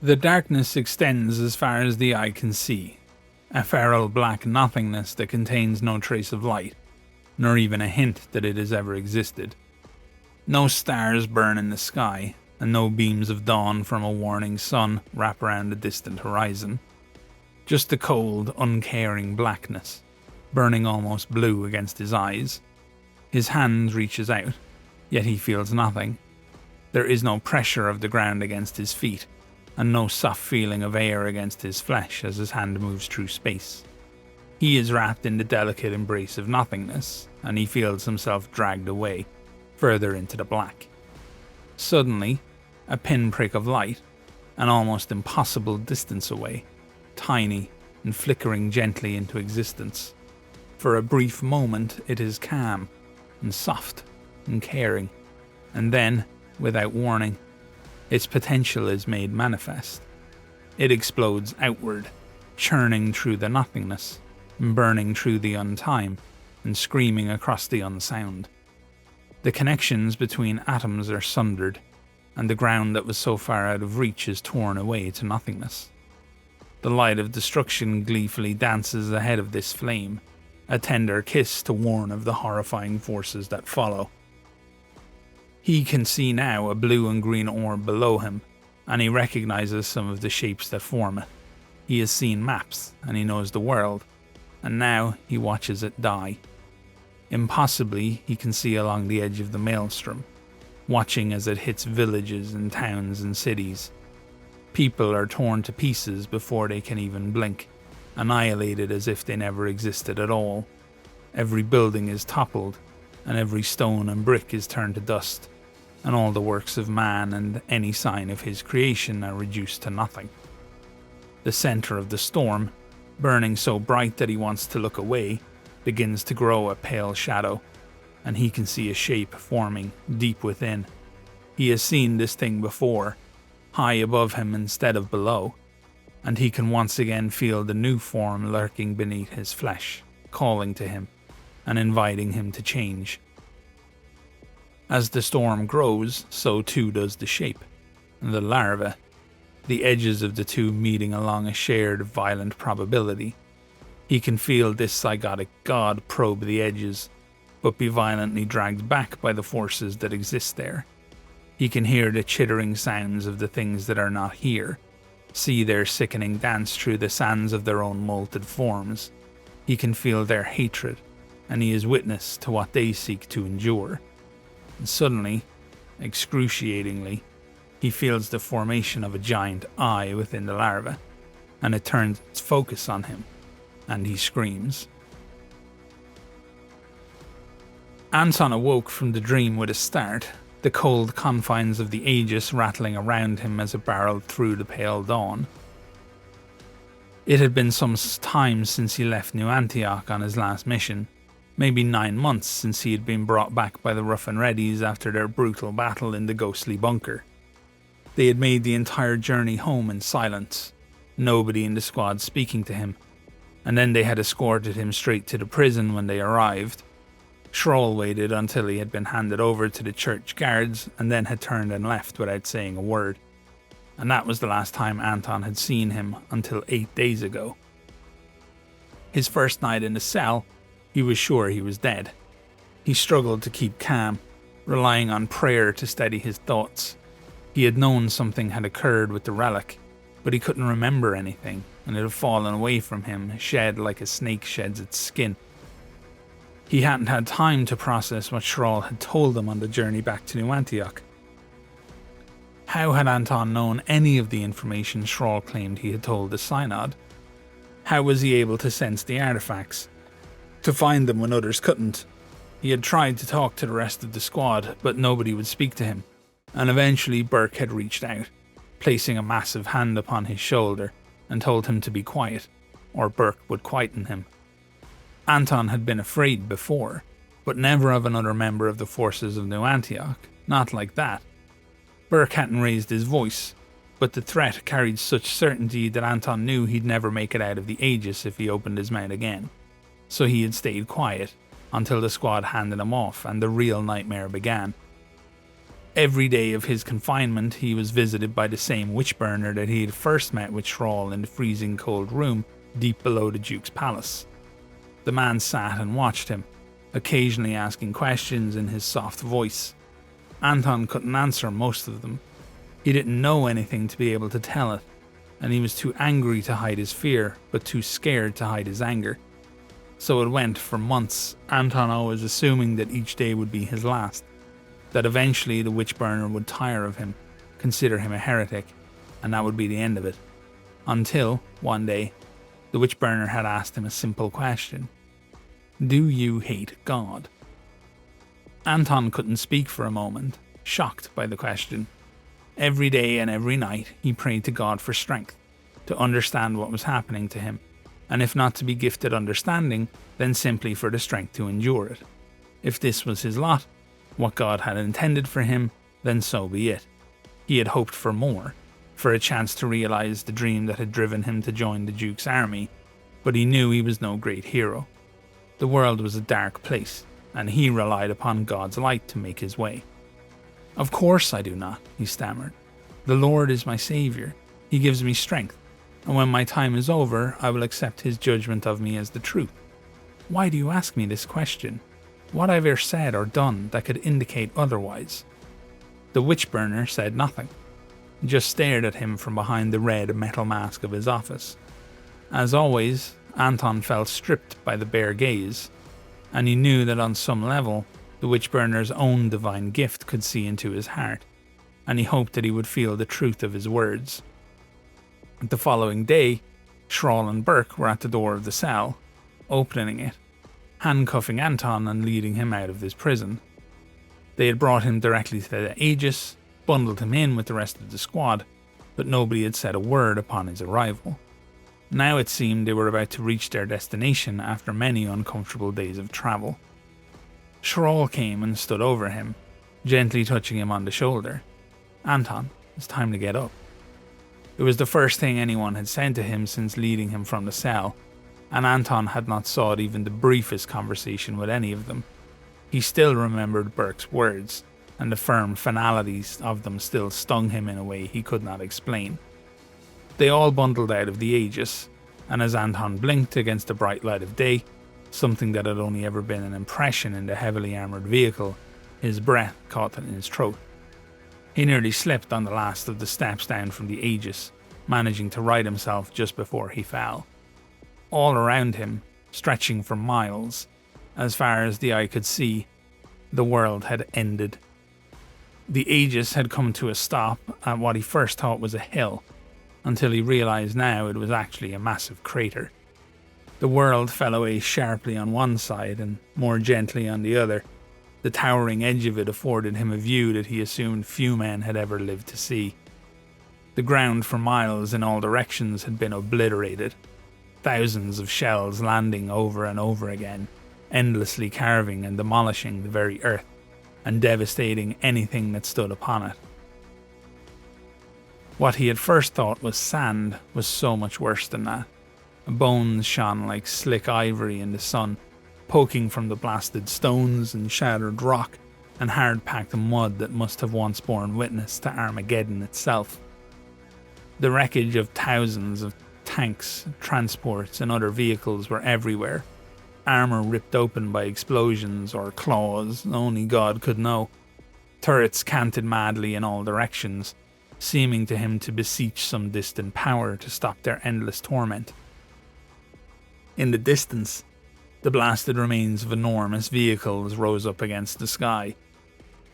The darkness extends as far as the eye can see, a feral black nothingness that contains no trace of light, nor even a hint that it has ever existed. No stars burn in the sky, and no beams of dawn from a warning sun wrap around the distant horizon. Just the cold, uncaring blackness, burning almost blue against his eyes. His hand reaches out, yet he feels nothing. There is no pressure of the ground against his feet, and no soft feeling of air against his flesh as his hand moves through space. He is wrapped in the delicate embrace of nothingness, and he feels himself dragged away, further into the black. Suddenly, a pinprick of light, an almost impossible distance away, tiny and flickering gently into existence. For a brief moment it is calm, and soft, and caring, and then, without warning, its potential is made manifest. It explodes outward, churning through the nothingness, burning through the untime, and screaming across the unsound. The connections between atoms are sundered, and the ground that was so far out of reach is torn away to nothingness. The light of destruction gleefully dances ahead of this flame, a tender kiss to warn of the horrifying forces that follow. He can see now a blue and green orb below him, and he recognizes some of the shapes that form it. He has seen maps, and he knows the world, and now he watches it die. Impossibly, he can see along the edge of the maelstrom, watching as it hits villages and towns and cities. People are torn to pieces before they can even blink, annihilated as if they never existed at all. Every building is toppled, and every stone and brick is turned to dust, and all the works of man and any sign of his creation are reduced to nothing. The center of the storm, burning so bright that he wants to look away, begins to grow a pale shadow, and he can see a shape forming deep within. He has seen this thing before, high above him instead of below, and he can once again feel the new form lurking beneath his flesh, calling to him and inviting him to change. As the storm grows, so too does the shape, and the larva, the edges of the two meeting along a shared violent probability. He can feel this zygotic god probe the edges, but be violently dragged back by the forces that exist there. He can hear the chittering sounds of the things that are not here, see their sickening dance through the sands of their own molted forms. He can feel their hatred, and he is witness to what they seek to endure. And suddenly, excruciatingly, he feels the formation of a giant eye within the larva, and it turns its focus on him, and he screams. Anton awoke from the dream with a start, the cold confines of the Aegis rattling around him as it barreled through the pale dawn. It had been some time since he left New Antioch on his last mission, maybe 9 months since he had been brought back by the Rough and Readies after their brutal battle in the ghostly bunker. They had made the entire journey home in silence, nobody in the squad speaking to him, and then they had escorted him straight to the prison when they arrived. Schroll waited until he had been handed over to the church guards and then had turned and left without saying a word. And that was the last time Anton had seen him until 8 days ago. His first night in the cell, he was sure he was dead. He struggled to keep calm, relying on prayer to steady his thoughts. He had known something had occurred with the relic, but he couldn't remember anything, and it had fallen away from him, shed like a snake sheds its skin. He hadn't had time to process what Schroll had told him on the journey back to New Antioch. How had Anton known any of the information Schroll claimed he had told the Synod? How was he able to sense the artifacts, to find them when others couldn't? He had tried to talk to the rest of the squad, but nobody would speak to him, and eventually Burke had reached out, placing a massive hand upon his shoulder, and told him to be quiet, or Burke would quieten him. Anton had been afraid before, but never of another member of the forces of New Antioch, not like that. Burke hadn't raised his voice, but the threat carried such certainty that Anton knew he'd never make it out of the Aegis if he opened his mouth again. So he had stayed quiet, until the squad handed him off and the real nightmare began. Every day of his confinement he was visited by the same witch-burner that he had first met with Thrall in the freezing cold room deep below the Duke's palace. The man sat and watched him, occasionally asking questions in his soft voice. Anton couldn't answer most of them. He didn't know anything to be able to tell it, and he was too angry to hide his fear, but too scared to hide his anger. So it went for months, Anton always assuming that each day would be his last, that eventually the witch-burner would tire of him, consider him a heretic, and that would be the end of it. Until, one day, the witch-burner had asked him a simple question. Do you hate God? Anton couldn't speak for a moment, shocked by the question. Every day and every night he prayed to God for strength, to understand what was happening to him, and if not to be gifted understanding, then simply for the strength to endure it. If this was his lot, what God had intended for him, then so be it. He had hoped for more, for a chance to realize the dream that had driven him to join the Duke's army, but he knew he was no great hero. The world was a dark place, and he relied upon God's light to make his way. Of course I do not, he stammered. The Lord is my saviour. He gives me strength, and when my time is over, I will accept his judgment of me as the truth. Why do you ask me this question? What have I ever said or done that could indicate otherwise? The witch-burner said nothing, just stared at him from behind the red metal mask of his office. As always, Anton felt stripped by the bare gaze, and he knew that on some level, the witch-burner's own divine gift could see into his heart, and he hoped that he would feel the truth of his words. The following day, Thrall and Burke were at the door of the cell, opening it, handcuffing Anton and leading him out of his prison. They had brought him directly to the Aegis, bundled him in with the rest of the squad, but nobody had said a word upon his arrival. Now it seemed they were about to reach their destination after many uncomfortable days of travel. Thrall came and stood over him, gently touching him on the shoulder. Anton, it's time to get up. It was the first thing anyone had said to him since leading him from the cell, and Anton had not sought even the briefest conversation with any of them. He still remembered Burke's words, and the firm finalities of them still stung him in a way he could not explain. They all bundled out of the Aegis, and as Anton blinked against the bright light of day, something that had only ever been an impression in the heavily armoured vehicle, his breath caught in his throat. He nearly slipped on the last of the steps down from the Aegis, managing to right himself just before he fell. All around him, stretching for miles, as far as the eye could see, the world had ended. The Aegis had come to a stop at what he first thought was a hill, until he realised now it was actually a massive crater. The world fell away sharply on one side and more gently on the other. The towering edge of it afforded him a view that he assumed few men had ever lived to see. The ground for miles in all directions had been obliterated, thousands of shells landing over and over again, endlessly carving and demolishing the very earth, and devastating anything that stood upon it. What he had first thought was sand was so much worse than that. Bones shone like slick ivory in the sun, poking from the blasted stones and shattered rock and hard-packed mud that must have once borne witness to Armageddon itself. The wreckage of thousands of tanks, transports and other vehicles were everywhere, armour ripped open by explosions or claws, only God could know. Turrets canted madly in all directions, seeming to him to beseech some distant power to stop their endless torment. In the distance, the blasted remains of enormous vehicles rose up against the sky.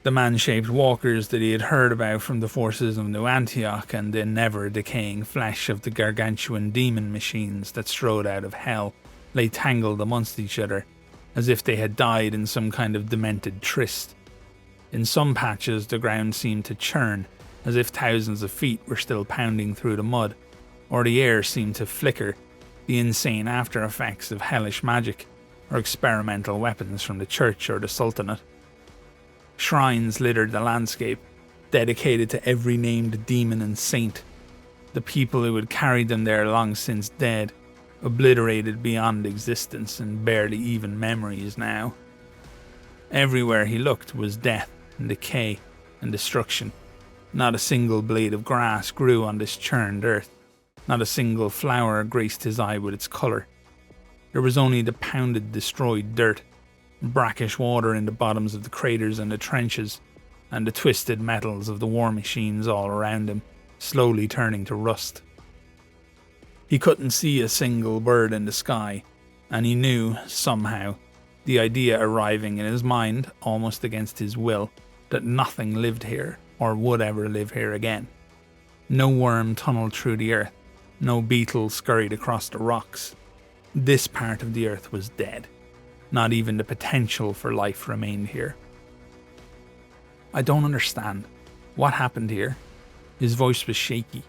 The man-shaped walkers that he had heard about from the forces of New Antioch and the never-decaying flesh of the gargantuan demon machines that strode out of hell lay tangled amongst each other, as if they had died in some kind of demented tryst. In some patches the ground seemed to churn, as if thousands of feet were still pounding through the mud, or the air seemed to flicker, the insane after-effects of hellish magic, or experimental weapons from the church or the sultanate. Shrines littered the landscape, dedicated to every named demon and saint. The people who had carried them there long since dead, obliterated beyond existence and barely even memories now. Everywhere he looked was death and decay, and destruction. Not a single blade of grass grew on this churned earth. Not a single flower graced his eye with its colour. There was only the pounded, destroyed dirt, brackish water in the bottoms of the craters and the trenches, and the twisted metals of the war machines all around him, slowly turning to rust. He couldn't see a single bird in the sky, and he knew, somehow, the idea arriving in his mind, almost against his will, that nothing lived here or would ever live here again. No worm tunneled through the earth, no beetle scurried across the rocks. This part of the earth was dead. Not even the potential for life remained here. I don't understand. What happened here? His voice was shaky.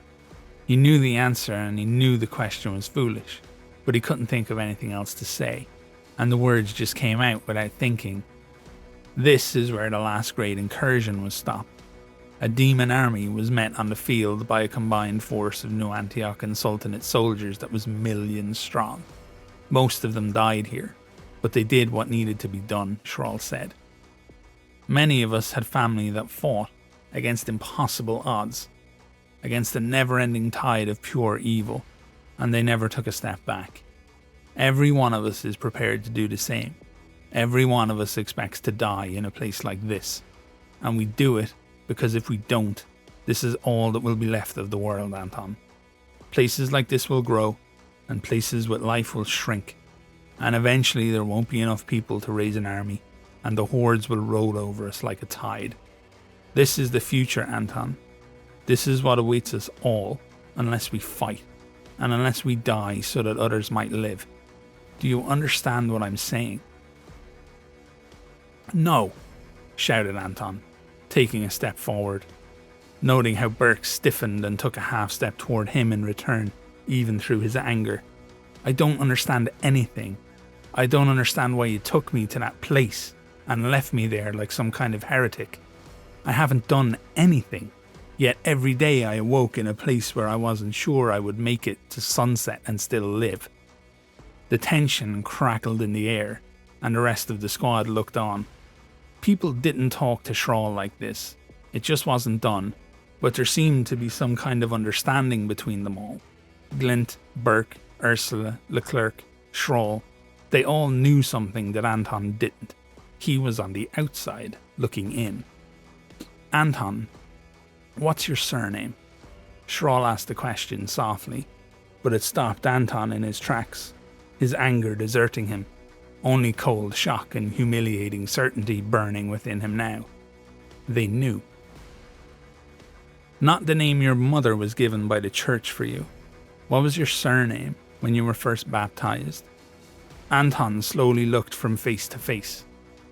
He knew the answer and he knew the question was foolish, but he couldn't think of anything else to say, and the words just came out without thinking. This is where the last great incursion was stopped. A demon army was met on the field by a combined force of New Antioch and Sultanate soldiers that was millions strong. Most of them died here, but they did what needed to be done, Shrall said. Many of us had family that fought against impossible odds, against a never-ending tide of pure evil, and they never took a step back. Every one of us is prepared to do the same. Every one of us expects to die in a place like this, and we do it because if we don't, this is all that will be left of the world, Anton. Places like this will grow, and places with life will shrink, and eventually there won't be enough people to raise an army, and the hordes will roll over us like a tide. This is the future, Anton. This is what awaits us all, unless we fight, and unless we die so that others might live. Do you understand what I'm saying? No, shouted Anton, taking a step forward, noting how Burke stiffened and took a half step toward him in return, even through his anger. I don't understand anything. I don't understand why you took me to that place and left me there like some kind of heretic. I haven't done anything, yet every day I awoke in a place where I wasn't sure I would make it to sunset and still live. The tension crackled in the air, and the rest of the squad looked on. People didn't talk to Shrall like this. It just wasn't done, but there seemed to be some kind of understanding between them all. Glint, Burke, Ursula, Leclerc, Shrall, they all knew something that Anton didn't. He was on the outside, looking in. Anton, what's your surname? Shrall asked the question softly, but it stopped Anton in his tracks, his anger deserting him. Only cold shock and humiliating certainty burning within him now. They knew. Not the name your mother was given by the church for you. What was your surname when you were first baptized? Anton slowly looked from face to face,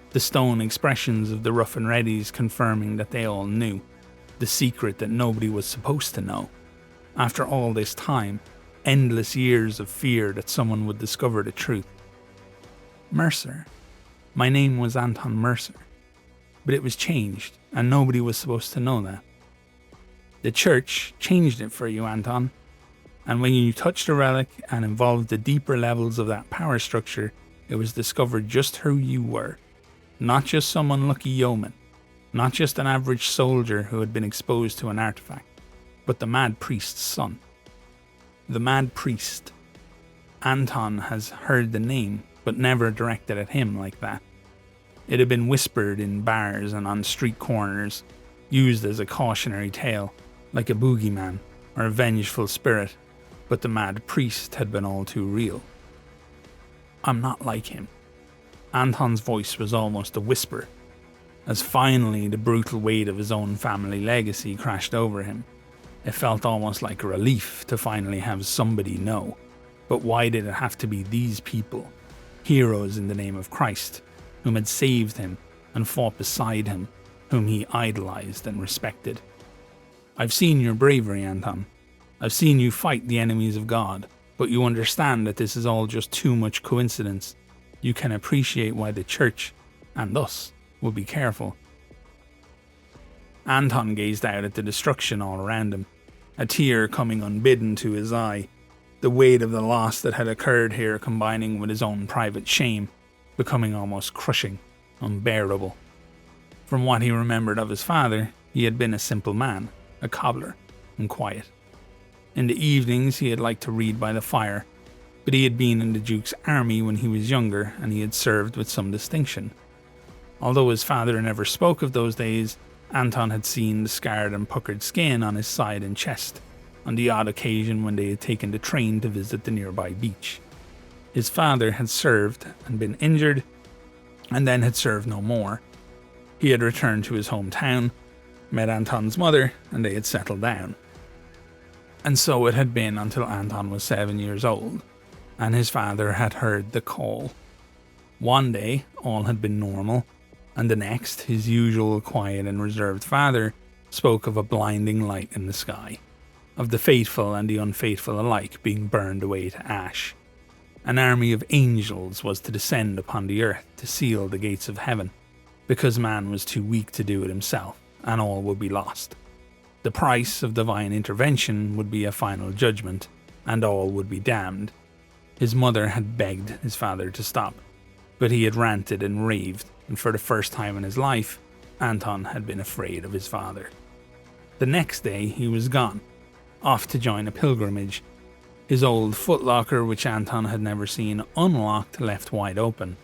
the stone expressions of the rough and readies confirming that they all knew, the secret that nobody was supposed to know. After all this time, endless years of fear that someone would discover the truth. Mercer. My name was Anton Mercer, but it was changed, and nobody was supposed to know that. The church changed it for you, Anton, and when you touched the relic and involved the deeper levels of that power structure, it was discovered just who you were. Not just some unlucky yeoman, not just an average soldier who had been exposed to an artifact, but the Mad Priest's son. The Mad Priest. Anton has heard the name, but never directed at him like that. It had been whispered in bars and on street corners, used as a cautionary tale, like a boogeyman or a vengeful spirit, but the Mad Priest had been all too real. I'm not like him. Anton's voice was almost a whisper, as finally the brutal weight of his own family legacy crashed over him. It felt almost like a relief to finally have somebody know. But why did it have to be these people? Heroes in the name of Christ, whom had saved him and fought beside him, whom he idolized and respected. I've seen your bravery, Anton. I've seen you fight the enemies of God, but you understand that this is all just too much coincidence. You can appreciate why the church, and us, will be careful. Anton gazed out at the destruction all around him, a tear coming unbidden to his eye, the weight of the loss that had occurred here combining with his own private shame, becoming almost crushing, unbearable. From what he remembered of his father, he had been a simple man, a cobbler, and quiet. In the evenings he had liked to read by the fire, but he had been in the Duke's army when he was younger and he had served with some distinction. Although his father never spoke of those days, Anton had seen the scarred and puckered skin on his side and chest, on the odd occasion when they had taken the train to visit the nearby beach. His father had served and been injured, and then had served no more. He had returned to his hometown, met Anton's mother, and they had settled down. And so it had been until Anton was 7 years old, and his father had heard the call. One day, all had been normal, and the next, his usual quiet and reserved father spoke of a blinding light in the sky, of the faithful and the unfaithful alike being burned away to ash. An army of angels was to descend upon the earth to seal the gates of heaven, because man was too weak to do it himself, and all would be lost. The price of divine intervention would be a final judgment, and all would be damned. His mother had begged his father to stop, but he had ranted and raved, and for the first time in his life, Anton had been afraid of his father. The next day he was gone, off to join a pilgrimage. His old footlocker, which Anton had never seen unlocked, left wide open.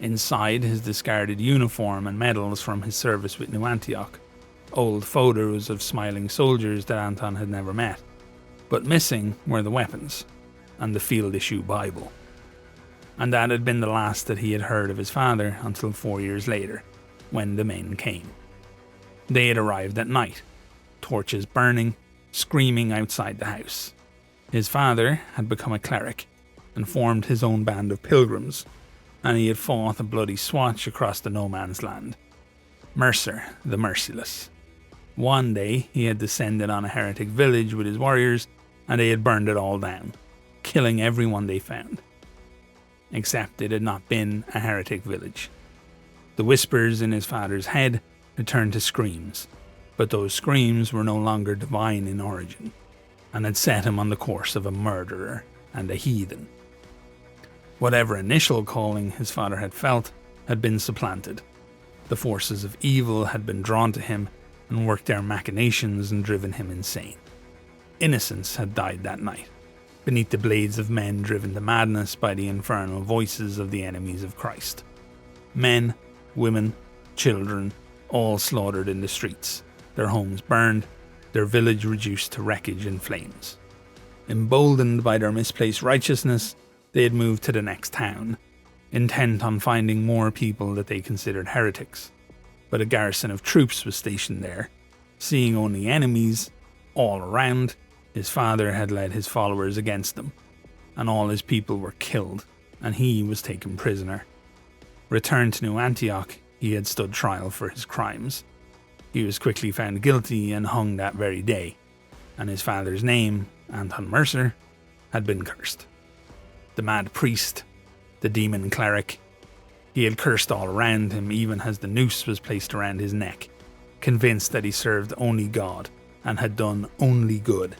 Inside, his discarded uniform and medals from his service with New Antioch, old photos of smiling soldiers that Anton had never met. But missing were the weapons, and the field issue Bible. And that had been the last that he had heard of his father until 4 years later, when the men came. They had arrived at night, torches burning, screaming outside the house. His father had become a cleric and formed his own band of pilgrims, and he had fought a bloody swatch across the no man's land. Mercer, the merciless. One day he had descended on a heretic village with his warriors, and they had burned it all down, killing everyone they found. Except it had not been a heretic village. The whispers in his father's head had turned to screams, but those screams were no longer divine in origin, and had set him on the course of a murderer and a heathen. Whatever initial calling his father had felt had been supplanted. The forces of evil had been drawn to him and worked their machinations and driven him insane. Innocents had died that night, beneath the blades of men driven to madness by the infernal voices of the enemies of Christ. Men, women, children, all slaughtered in the streets, their homes burned, their village reduced to wreckage and flames. Emboldened by their misplaced righteousness, they had moved to the next town, intent on finding more people that they considered heretics. But a garrison of troops was stationed there. Seeing only enemies all around, his father had led his followers against them, and all his people were killed, and he was taken prisoner. Returned to New Antioch, he had stood trial for his crimes. He was quickly found guilty and hung that very day, and his father's name, Anton Mercer, had been cursed. The mad priest, the demon cleric, he had cursed all around him even as the noose was placed around his neck, convinced that he served only God and had done only good.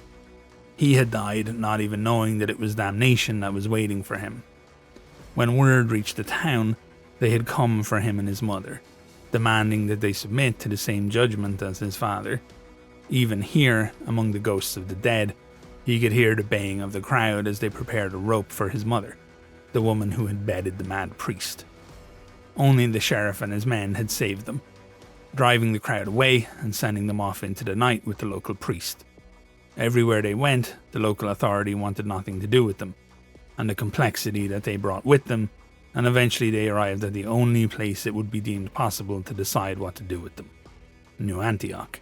He had died not even knowing that it was damnation that was waiting for him. When word reached the town, they had come for him and his mother, demanding that they submit to the same judgment as his father. Even here, among the ghosts of the dead, he could hear the baying of the crowd as they prepared a rope for his mother, the woman who had bedded the mad priest. Only the sheriff and his men had saved them, driving the crowd away and sending them off into the night with the local priest. Everywhere they went, the local authority wanted nothing to do with them, and the complexity that they brought with them, and eventually they arrived at the only place it would be deemed possible to decide what to do with them: New Antioch.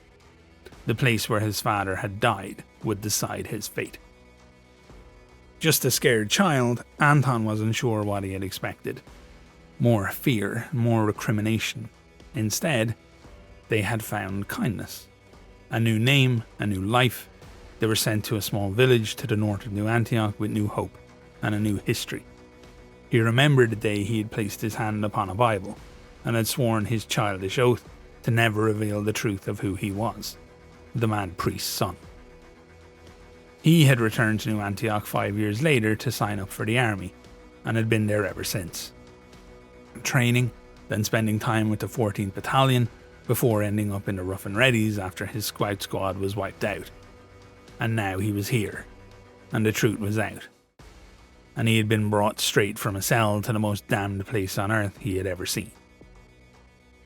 The place where his father had died would decide his fate. Just a scared child, Anton wasn't sure what he had expected. More fear, more recrimination. Instead, they had found kindness. A new name, a new life. They were sent to a small village to the north of New Antioch with new hope and a new history. He remembered the day he had placed his hand upon a Bible and had sworn his childish oath to never reveal the truth of who he was, the mad priest's son. He had returned to New Antioch 5 years later to sign up for the army, and had been there ever since. Training, then spending time with the 14th Battalion, before ending up in the Rough and Readies after his scout squad was wiped out. And now he was here, and the truth was out. And he had been brought straight from a cell to the most damned place on earth he had ever seen.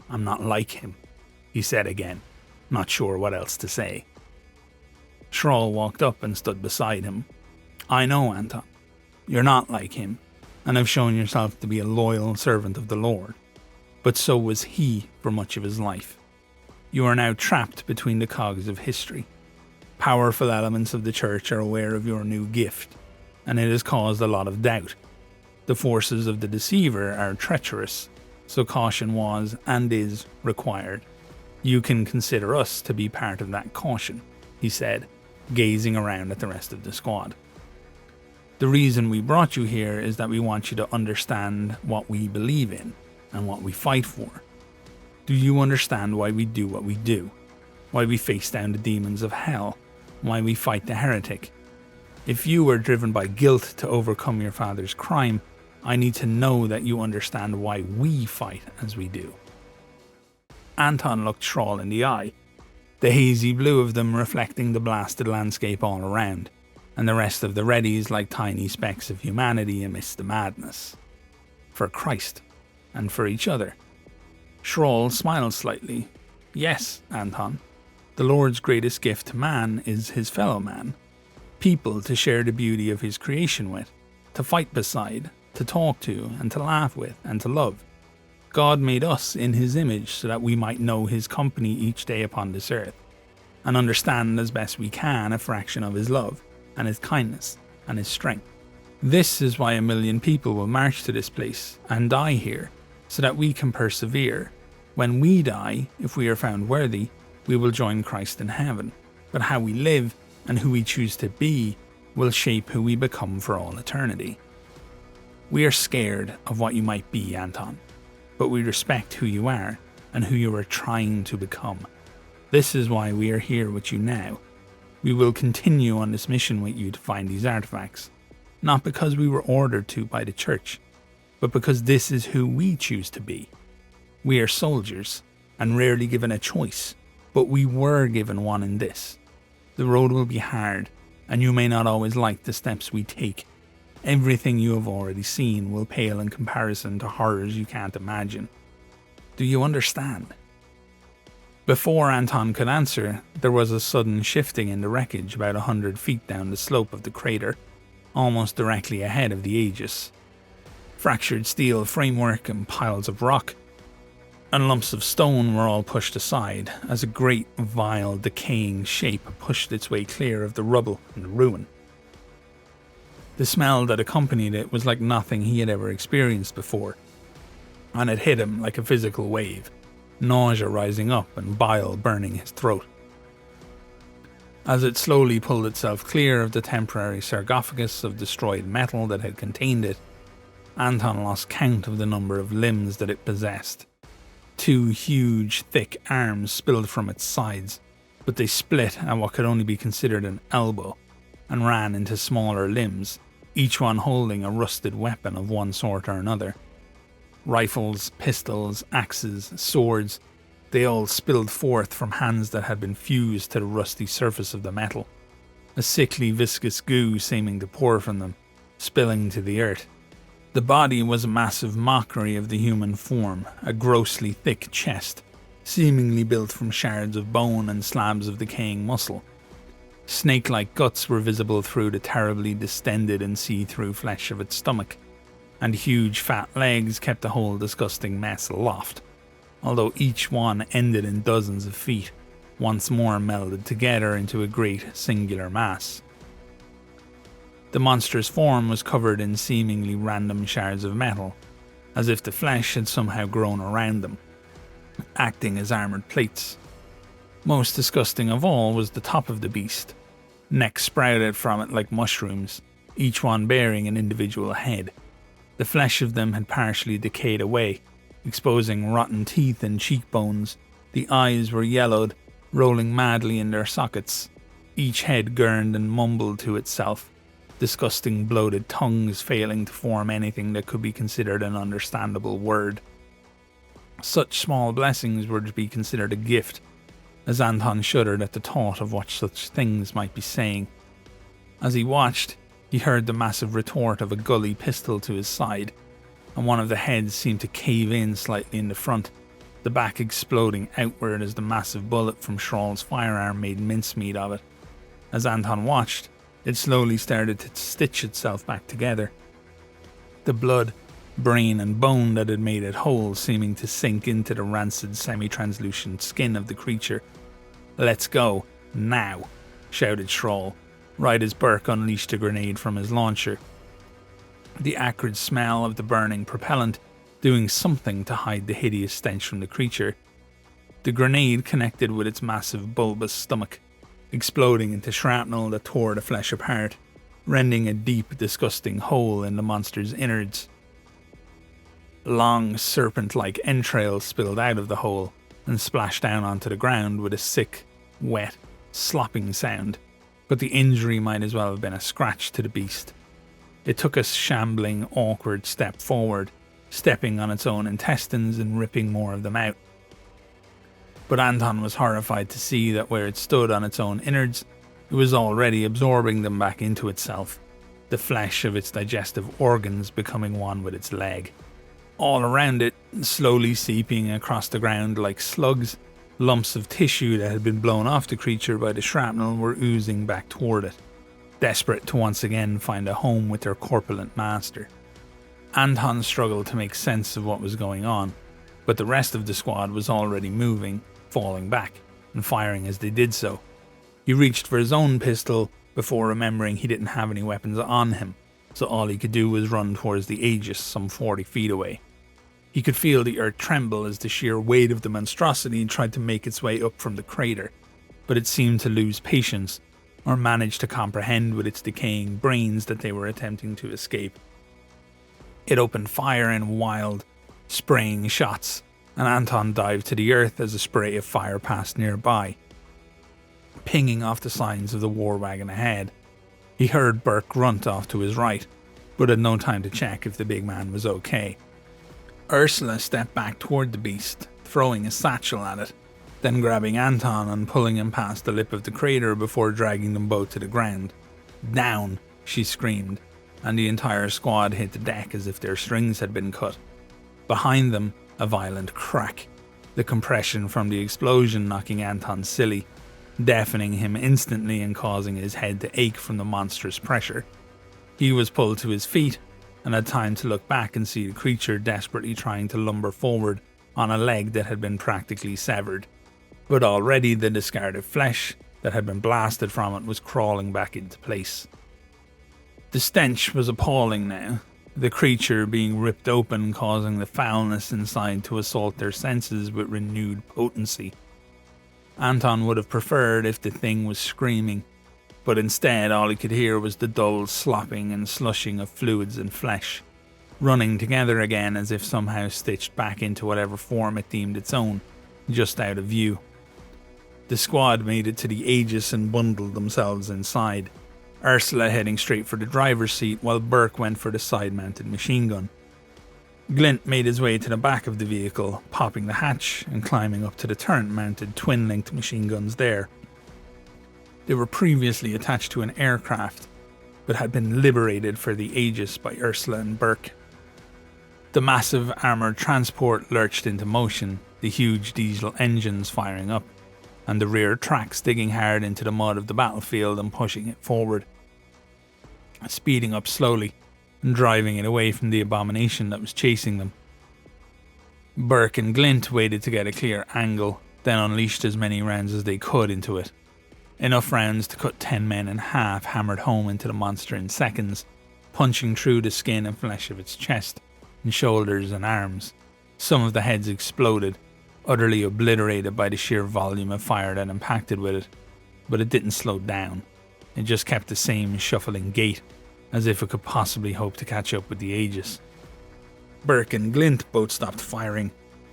"I'm not like him," he said again, not sure what else to say. Thrall walked up and stood beside him. "I know, Anton. You're not like him, and have shown yourself to be a loyal servant of the Lord. But so was he for much of his life. You are now trapped between the cogs of history. Powerful elements of the church are aware of your new gift, and it has caused a lot of doubt. The forces of the deceiver are treacherous, so caution was and is required. You can consider us to be part of that caution," he said, gazing around at the rest of the squad. "The reason we brought you here is that we want you to understand what we believe in and what we fight for. Do you understand why we do what we do? Why we face down the demons of hell? Why we fight the heretic? If you are driven by guilt to overcome your father's crime, I need to know that you understand why we fight as we do." Anton looked Thrall in the eye, the hazy blue of them reflecting the blasted landscape all around, and the rest of the Readies like tiny specks of humanity amidst the madness. For Christ, and for each other. Thrall smiled slightly. "Yes, Anton. The Lord's greatest gift to man is his fellow man. People to share the beauty of his creation with, to fight beside, to talk to, and to laugh with, and to love. God made us in his image so that we might know his company each day upon this earth, and understand as best we can a fraction of his love, and his kindness, and his strength. This is why 1,000,000 people will march to this place and die here, so that we can persevere. When we die, if we are found worthy, we will join Christ in heaven. But how we live and who we choose to be will shape who we become for all eternity. We are scared of what you might be, Anton, but we respect who you are and who you are trying to become. This is why we are here with you now. We will continue on this mission with you to find these artifacts, not because we were ordered to by the church, but because this is who we choose to be. We are soldiers, and rarely given a choice, but we were given one in this. The road will be hard, and you may not always like the steps we take. Everything you have already seen will pale in comparison to horrors you can't imagine. Do you understand?" Before Anton could answer, there was a sudden shifting in the wreckage about 100 feet down the slope of the crater, almost directly ahead of the Aegis. Fractured steel framework and piles of rock and lumps of stone were all pushed aside as a great, vile, decaying shape pushed its way clear of the rubble and the ruin. The smell that accompanied it was like nothing he had ever experienced before, and it hit him like a physical wave, nausea rising up and bile burning his throat. As it slowly pulled itself clear of the temporary sarcophagus of destroyed metal that had contained it, Anton lost count of the number of limbs that it possessed. 2 huge, thick arms spilled from its sides, but they split at what could only be considered an elbow, and ran into smaller limbs, each one holding a rusted weapon of one sort or another. Rifles, pistols, axes, swords, they all spilled forth from hands that had been fused to the rusty surface of the metal, a sickly viscous goo seeming to pour from them, spilling to the earth. The body was a massive mockery of the human form, a grossly thick chest, seemingly built from shards of bone and slabs of decaying muscle. Snake-like guts were visible through the terribly distended and see-through flesh of its stomach, and huge fat legs kept the whole disgusting mess aloft, although each one ended in dozens of feet, once more melded together into a great singular mass. The monstrous form was covered in seemingly random shards of metal, as if the flesh had somehow grown around them, acting as armoured plates. Most disgusting of all was the top of the beast. Necks sprouted from it like mushrooms, each one bearing an individual head. The flesh of them had partially decayed away, exposing rotten teeth and cheekbones. The eyes were yellowed, rolling madly in their sockets. Each head gurned and mumbled to itself, disgusting bloated tongues failing to form anything that could be considered an understandable word. Such small blessings were to be considered a gift, as Anton shuddered at the thought of what such things might be saying. As he watched, he heard the massive retort of a gully pistol to his side, and one of the heads seemed to cave in slightly in the front, the back exploding outward as the massive bullet from Schrahl's firearm made mincemeat of it. As Anton watched, it slowly started to stitch itself back together. The blood, brain and bone that had made it whole seeming to sink into the rancid semi-translucent skin of the creature. "Let's go, now," shouted Schrahl, right as Burke unleashed a grenade from his launcher. The acrid smell of the burning propellant doing something to hide the hideous stench from the creature. The grenade connected with its massive bulbous stomach, exploding into shrapnel that tore the flesh apart, rending a deep, disgusting hole in the monster's innards. Long, serpent-like entrails spilled out of the hole and splashed down onto the ground with a sick, wet, slopping sound, but the injury might as well have been a scratch to the beast. It took a shambling, awkward step forward, stepping on its own intestines and ripping more of them out. But Anton was horrified to see that where it stood on its own innards, it was already absorbing them back into itself, the flesh of its digestive organs becoming one with its leg. All around it, slowly seeping across the ground like slugs, lumps of tissue that had been blown off the creature by the shrapnel were oozing back toward it, desperate to once again find a home with their corpulent master. Anton struggled to make sense of what was going on, but the rest of the squad was already moving, falling back, and firing as they did so. He reached for his own pistol before remembering he didn't have any weapons on him, so all he could do was run towards the Aegis some 40 feet away. He could feel the earth tremble as the sheer weight of the monstrosity tried to make its way up from the crater, but it seemed to lose patience, or manage to comprehend with its decaying brains that they were attempting to escape. It opened fire in wild, spraying shots, and Anton dived to the earth as a spray of fire passed nearby, pinging off the signs of the war wagon ahead. He heard Burke grunt off to his right, but had no time to check if the big man was okay. Ursula stepped back toward the beast, throwing a satchel at it, then grabbing Anton and pulling him past the lip of the crater before dragging them both to the ground. "Down!" she screamed, and the entire squad hit the deck as if their strings had been cut. Behind them, a violent crack, the compression from the explosion knocking Anton silly, deafening him instantly and causing his head to ache from the monstrous pressure. He was pulled to his feet and had time to look back and see the creature desperately trying to lumber forward on a leg that had been practically severed, but already the discarded flesh that had been blasted from it was crawling back into place. The stench was appalling now, the creature being ripped open causing the foulness inside to assault their senses with renewed potency. Anton would have preferred if the thing was screaming, but instead all he could hear was the dull slopping and slushing of fluids and flesh, running together again as if somehow stitched back into whatever form it deemed its own, just out of view. The squad made it to the Aegis and bundled themselves inside, Ursula heading straight for the driver's seat while Burke went for the side-mounted machine gun. Glint made his way to the back of the vehicle, popping the hatch and climbing up to the turret-mounted twin-linked machine guns there. They were previously attached to an aircraft, but had been liberated for the Aegis by Ursula and Burke. The massive armoured transport lurched into motion, the huge diesel engines firing up, and the rear tracks digging hard into the mud of the battlefield and pushing it forward, speeding up slowly and driving it away from the abomination that was chasing them. Burke and Glint waited to get a clear angle, then unleashed as many rounds as they could into it. Enough rounds to cut 10 men in half hammered home into the monster in seconds, punching through the skin and flesh of its chest and shoulders and arms. Some of the heads exploded, utterly obliterated by the sheer volume of fire that impacted with it, but it didn't slow down. It just kept the same shuffling gait, as if it could possibly hope to catch up with the Aegis. Burke and Glint both stopped firing,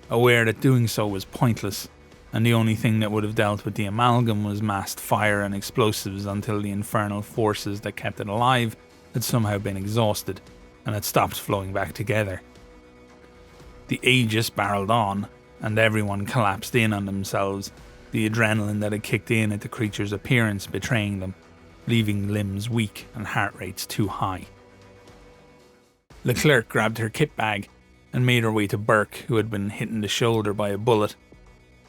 aware that doing so was pointless, and the only thing that would have dealt with the amalgam was massed fire and explosives until the infernal forces that kept it alive had somehow been exhausted and had stopped flowing back together. The Aegis barreled on, and everyone collapsed in on themselves, the adrenaline that had kicked in at the creature's appearance betraying them, leaving limbs weak and heart rates too high. Leclerc grabbed her kit bag and made her way to Burke, who had been hit in the shoulder by a bullet.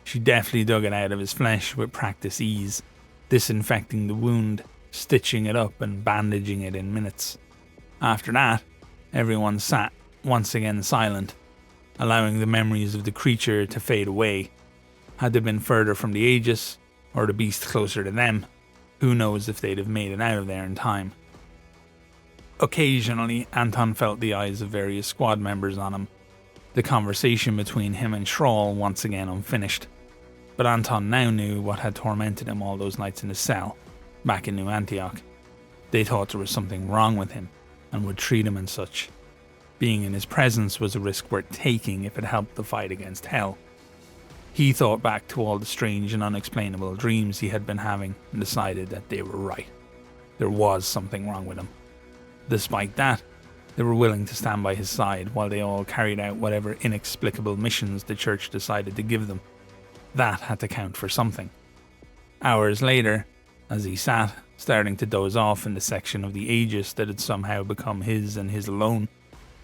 She deftly dug it out of his flesh with practiced ease, disinfecting the wound, stitching it up and bandaging it in minutes. After that, everyone sat, once again silent, allowing the memories of the creature to fade away. Had they been further from the Aegis, or the beast closer to them, who knows if they'd have made it out of there in time. Occasionally, Anton felt the eyes of various squad members on him, the conversation between him and Schrahl once again unfinished. But Anton now knew what had tormented him all those nights in his cell, back in New Antioch. They thought there was something wrong with him, and would treat him and such. Being in his presence was a risk worth taking if it helped the fight against hell. He thought back to all the strange and unexplainable dreams he had been having and decided that they were right. There was something wrong with him. Despite that, they were willing to stand by his side while they all carried out whatever inexplicable missions the church decided to give them. That had to count for something. Hours later, as he sat, starting to doze off in the section of the Aegis that had somehow become his and his alone,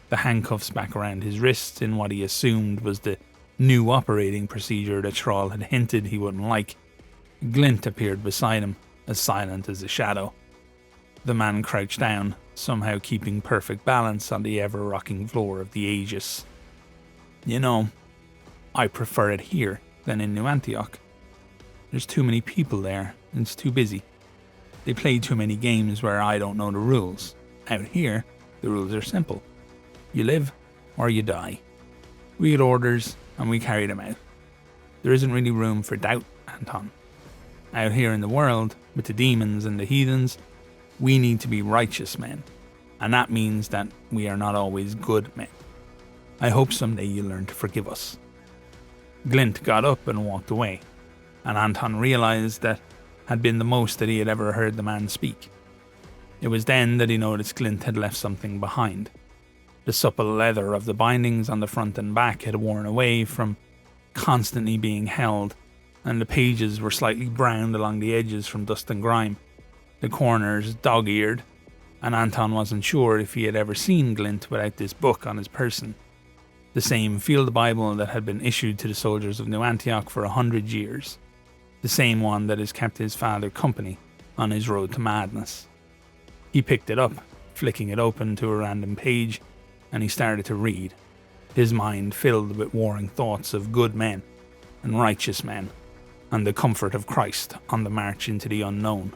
the handcuffs back around his wrists in what he assumed was the new operating procedure that Schrahl had hinted he wouldn't like, Glint appeared beside him, as silent as a shadow. The man crouched down, somehow keeping perfect balance on the ever-rocking floor of the Aegis. You know, I prefer it here than in New Antioch. There's too many people there, and it's too busy. They play too many games where I don't know the rules. Out here, the rules are simple. You live, or you die. We get orders, and we carry them out. There isn't really room for doubt, Anton. Out here in the world, with the demons and the heathens, we need to be righteous men, and that means that we are not always good men. I hope someday you learn to forgive us. Glint got up and walked away, and Anton realized that had been the most that he had ever heard the man speak. It was then that he noticed Glint had left something behind. The supple leather of the bindings on the front and back had worn away from constantly being held, and the pages were slightly browned along the edges from dust and grime, the corners dog-eared, and Anton wasn't sure if he had ever seen Glint without this book on his person. The same field Bible that had been issued to the soldiers of New Antioch for 100 years. The same one that has kept his father company on his road to madness. He picked it up, flicking it open to a random page, and he started to read, his mind filled with warring thoughts of good men and righteous men, and the comfort of Christ on the march into the unknown.